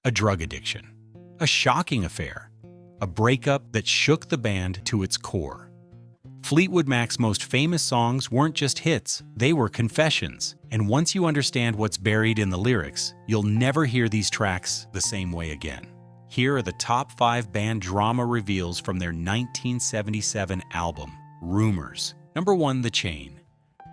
a drug addiction, a shocking affair, a breakup that shook the band to its core. Fleetwood Mac's most famous songs weren't just hits, they were confessions. And once you understand what's buried in the lyrics, you'll never hear these tracks the same way again. Here are the top 5 band drama reveals from their 1977 album, Rumours. Number 1, The Chain.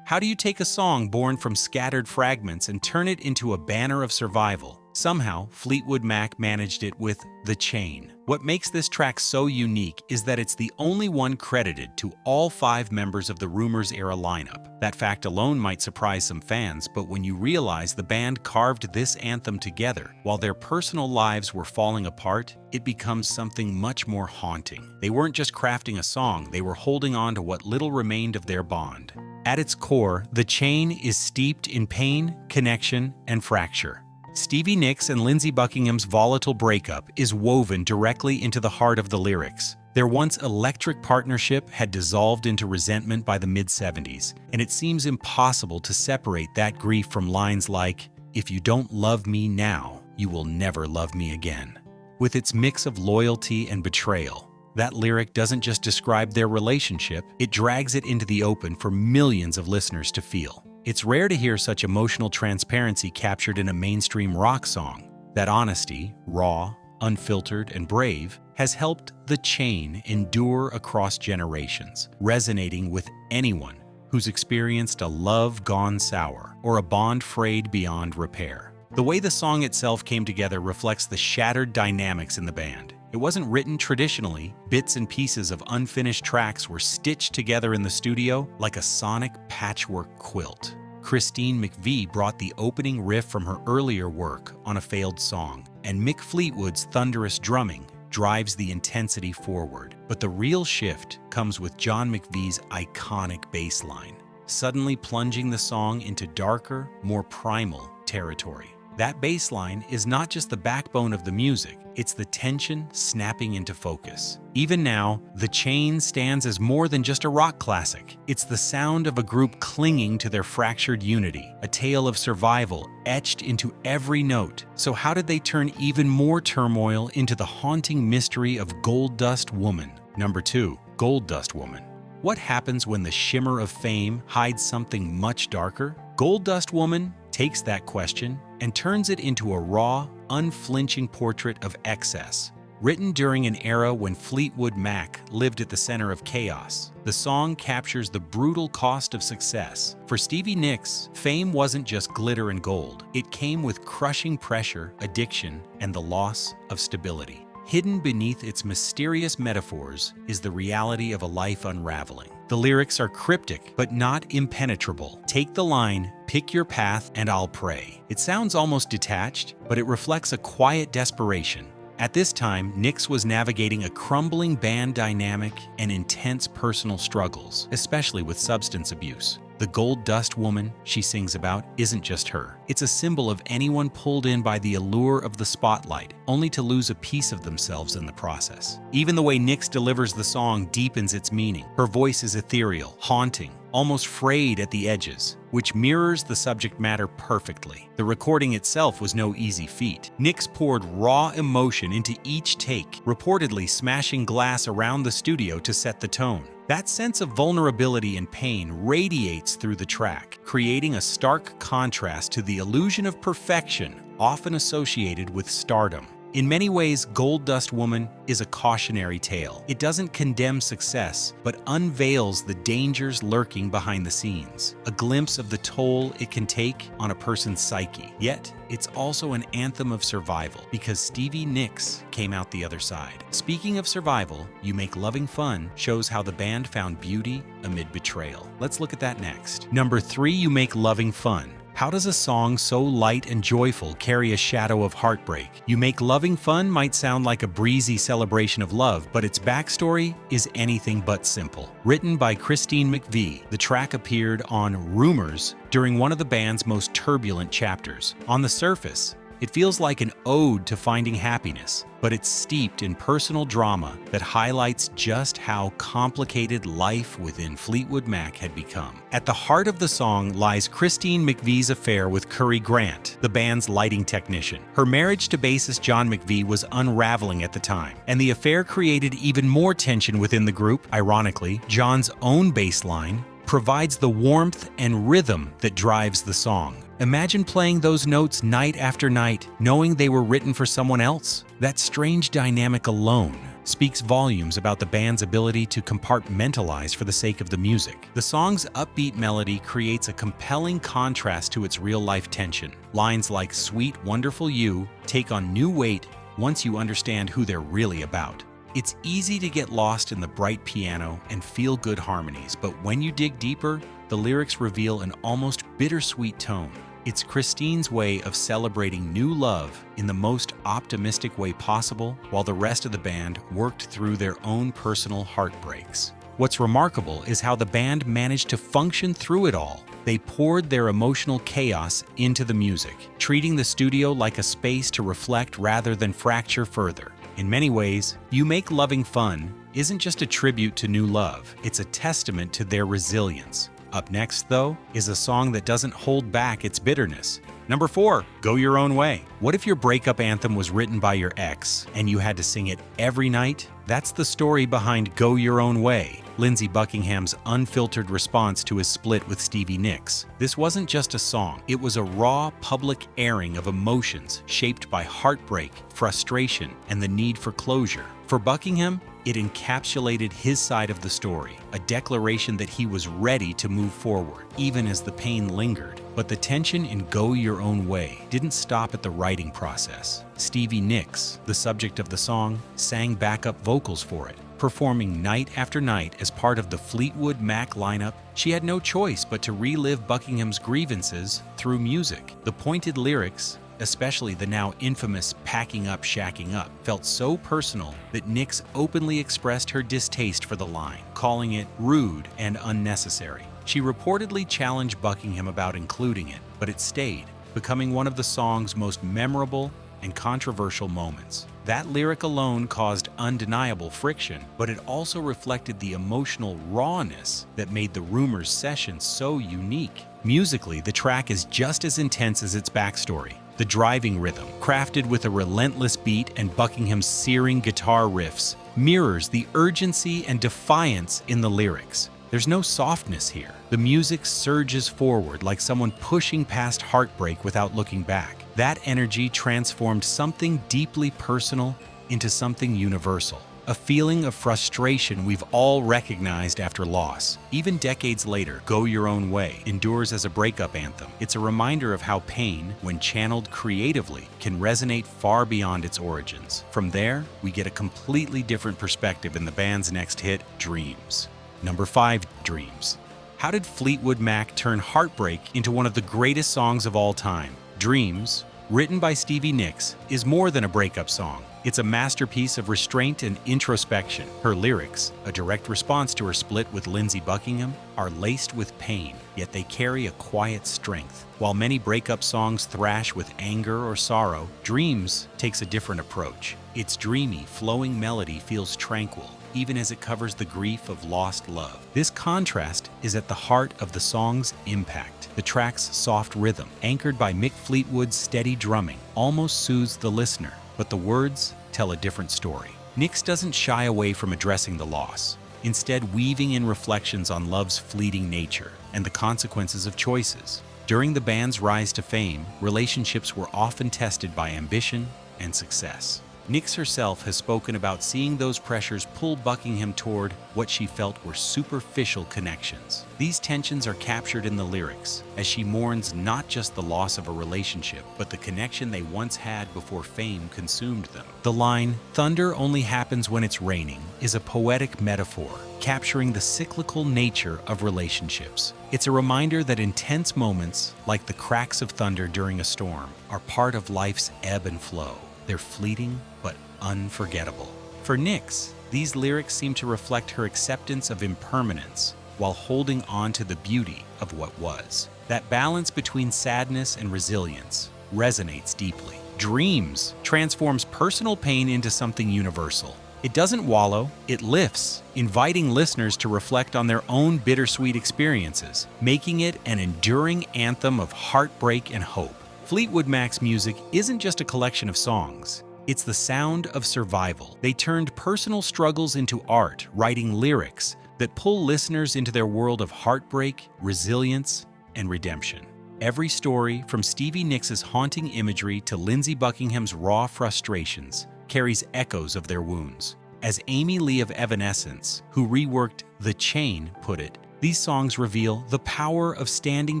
How do you take a song born from scattered fragments and turn it into a banner of survival? Somehow, Fleetwood Mac managed it with The Chain. What makes this track so unique is that it's the only one credited to all 5 members of the Rumours era lineup. That fact alone might surprise some fans, but when you realize the band carved this anthem together while their personal lives were falling apart, it becomes something much more haunting. They weren't just crafting a song, they were holding on to what little remained of their bond. At its core, The Chain is steeped in pain, connection, and fracture. Stevie Nicks and Lindsey Buckingham's volatile breakup is woven directly into the heart of the lyrics. Their once electric partnership had dissolved into resentment by the mid-70s, and it seems impossible to separate that grief from lines like, "If you don't love me now, you will never love me again." With its mix of loyalty and betrayal, that lyric doesn't just describe their relationship, it drags it into the open for millions of listeners to feel. It's rare to hear such emotional transparency captured in a mainstream rock song. That honesty, raw, unfiltered, and brave, has helped The Chain endure across generations, resonating with anyone who's experienced a love gone sour or a bond frayed beyond repair. The way the song itself came together reflects the shattered dynamics in the band. It wasn't written traditionally. Bits and pieces of unfinished tracks were stitched together in the studio like a sonic patchwork quilt. Christine McVie brought the opening riff from her earlier work on a failed song, and Mick Fleetwood's thunderous drumming drives the intensity forward. But the real shift comes with John McVie's iconic bass line, suddenly plunging the song into darker, more primal territory. That bass line is not just the backbone of the music, it's the tension snapping into focus. Even now, The Chain stands as more than just a rock classic. It's the sound of a group clinging to their fractured unity, a tale of survival etched into every note. So how did they turn even more turmoil into the haunting mystery of Gold Dust Woman? Number 2, Gold Dust Woman. What happens when the shimmer of fame hides something much darker? Gold Dust Woman takes that question and turns it into a raw, unflinching portrait of excess. Written during an era when Fleetwood Mac lived at the center of chaos, the song captures the brutal cost of success. For Stevie Nicks, fame wasn't just glitter and gold. It came with crushing pressure, addiction, and the loss of stability. Hidden beneath its mysterious metaphors is the reality of a life unraveling. The lyrics are cryptic, but not impenetrable. Take the line, "Pick your path and I'll pray." It sounds almost detached, but it reflects a quiet desperation. At this time, Nicks was navigating a crumbling band dynamic and intense personal struggles, especially with substance abuse. The Gold Dust Woman she sings about isn't just her. It's a symbol of anyone pulled in by the allure of the spotlight, only to lose a piece of themselves in the process. Even the way Nicks delivers the song deepens its meaning. Her voice is ethereal, haunting, almost frayed at the edges, which mirrors the subject matter perfectly. The recording itself was no easy feat. Nicks poured raw emotion into each take, reportedly smashing glass around the studio to set the tone. That sense of vulnerability and pain radiates through the track, creating a stark contrast to the illusion of perfection often associated with stardom. In many ways, Gold Dust Woman is a cautionary tale. It doesn't condemn success, but unveils the dangers lurking behind the scenes, a glimpse of the toll it can take on a person's psyche. Yet, it's also an anthem of survival, because Stevie Nicks came out the other side. Speaking of survival, You Make Loving Fun shows how the band found beauty amid betrayal. Let's look at that next. Number 3, You Make Loving Fun. How does a song so light and joyful carry a shadow of heartbreak? You Make Loving Fun might sound like a breezy celebration of love, but its backstory is anything but simple. Written by Christine McVie, the track appeared on Rumours during one of the band's most turbulent chapters. On the surface, It feels like an ode to finding happiness, but it's steeped in personal drama that highlights just how complicated life within Fleetwood Mac had become. At the heart of the song lies Christine McVie's affair with Curry Grant, the band's lighting technician. Her marriage to bassist John McVie was unraveling at the time, and the affair created even more tension within the group. Ironically, John's own bass line provides the warmth and rhythm that drives the song. Imagine playing those notes night after night, knowing they were written for someone else. That strange dynamic alone speaks volumes about the band's ability to compartmentalize for the sake of the music. The song's upbeat melody creates a compelling contrast to its real-life tension. Lines like "Sweet, Wonderful You" take on new weight once you understand who they're really about. It's easy to get lost in the bright piano and feel-good harmonies, but when you dig deeper, the lyrics reveal an almost bittersweet tone. It's Christine's way of celebrating new love in the most optimistic way possible, while the rest of the band worked through their own personal heartbreaks. What's remarkable is how the band managed to function through it all. They poured their emotional chaos into the music, treating the studio like a space to reflect rather than fracture further. In many ways, You Make Loving Fun isn't just a tribute to new love, it's a testament to their resilience. Up next, though, is a song that doesn't hold back its bitterness. Number 4, Go Your Own Way. What if your breakup anthem was written by your ex and you had to sing it every night? That's the story behind Go Your Own Way, Lindsey Buckingham's unfiltered response to his split with Stevie Nicks. This wasn't just a song, it was a raw, public airing of emotions shaped by heartbreak, frustration, and the need for closure. For Buckingham, it encapsulated his side of the story, a declaration that he was ready to move forward, even as the pain lingered. But the tension in Go Your Own Way didn't stop at the writing process. Stevie Nicks, the subject of the song, sang backup vocals for it. Performing night after night as part of the Fleetwood Mac lineup, she had no choice but to relive Buckingham's grievances through music. The pointed lyrics, especially the now infamous "packing up, shacking up," felt so personal that Nicks openly expressed her distaste for the line, calling it rude and unnecessary. She reportedly challenged Buckingham about including it, but it stayed, becoming one of the song's most memorable and controversial moments. That lyric alone caused undeniable friction, but it also reflected the emotional rawness that made the Rumours session so unique. Musically, the track is just as intense as its backstory. The driving rhythm, crafted with a relentless beat and Buckingham's searing guitar riffs, mirrors the urgency and defiance in the lyrics. There's no softness here. The music surges forward like someone pushing past heartbreak without looking back. That energy transformed something deeply personal into something universal. A feeling of frustration we've all recognized after loss. Even decades later, Go Your Own Way endures as a breakup anthem. It's a reminder of how pain, when channeled creatively, can resonate far beyond its origins. From there, we get a completely different perspective in the band's next hit, Dreams. Number 5, Dreams. How did Fleetwood Mac turn heartbreak into one of the greatest songs of all time? Dreams, written by Stevie Nicks, is more than a breakup song. It's a masterpiece of restraint and introspection. Her lyrics, a direct response to her split with Lindsey Buckingham, are laced with pain, yet they carry a quiet strength. While many breakup songs thrash with anger or sorrow, Dreams takes a different approach. Its dreamy, flowing melody feels tranquil, even as it covers the grief of lost love. This contrast is at the heart of the song's impact. The track's soft rhythm, anchored by Mick Fleetwood's steady drumming, almost soothes the listener, but the words tell a different story. Nicks doesn't shy away from addressing the loss, instead weaving in reflections on love's fleeting nature and the consequences of choices. During the band's rise to fame, relationships were often tested by ambition and success. Nicks herself has spoken about seeing those pressures pull Buckingham toward what she felt were superficial connections. These tensions are captured in the lyrics, as she mourns not just the loss of a relationship, but the connection they once had before fame consumed them. The line, "Thunder only happens when it's raining," is a poetic metaphor, capturing the cyclical nature of relationships. It's a reminder that intense moments, like the cracks of thunder during a storm, are part of life's ebb and flow. They're fleeting but unforgettable. For Nicks, these lyrics seem to reflect her acceptance of impermanence while holding on to the beauty of what was. That balance between sadness and resilience resonates deeply. Dreams transforms personal pain into something universal. It doesn't wallow, it lifts, inviting listeners to reflect on their own bittersweet experiences, making it an enduring anthem of heartbreak and hope. Fleetwood Mac's music isn't just a collection of songs. It's the sound of survival. They turned personal struggles into art, writing lyrics that pull listeners into their world of heartbreak, resilience, and redemption. Every story, from Stevie Nicks' haunting imagery to Lindsey Buckingham's raw frustrations, carries echoes of their wounds. As Amy Lee of Evanescence, who reworked The Chain, put it, these songs reveal the power of standing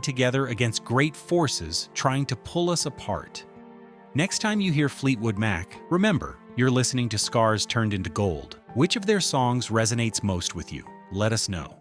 together against great forces trying to pull us apart. Next time you hear Fleetwood Mac, remember, you're listening to Scars Turned into Gold. Which of their songs resonates most with you? Let us know.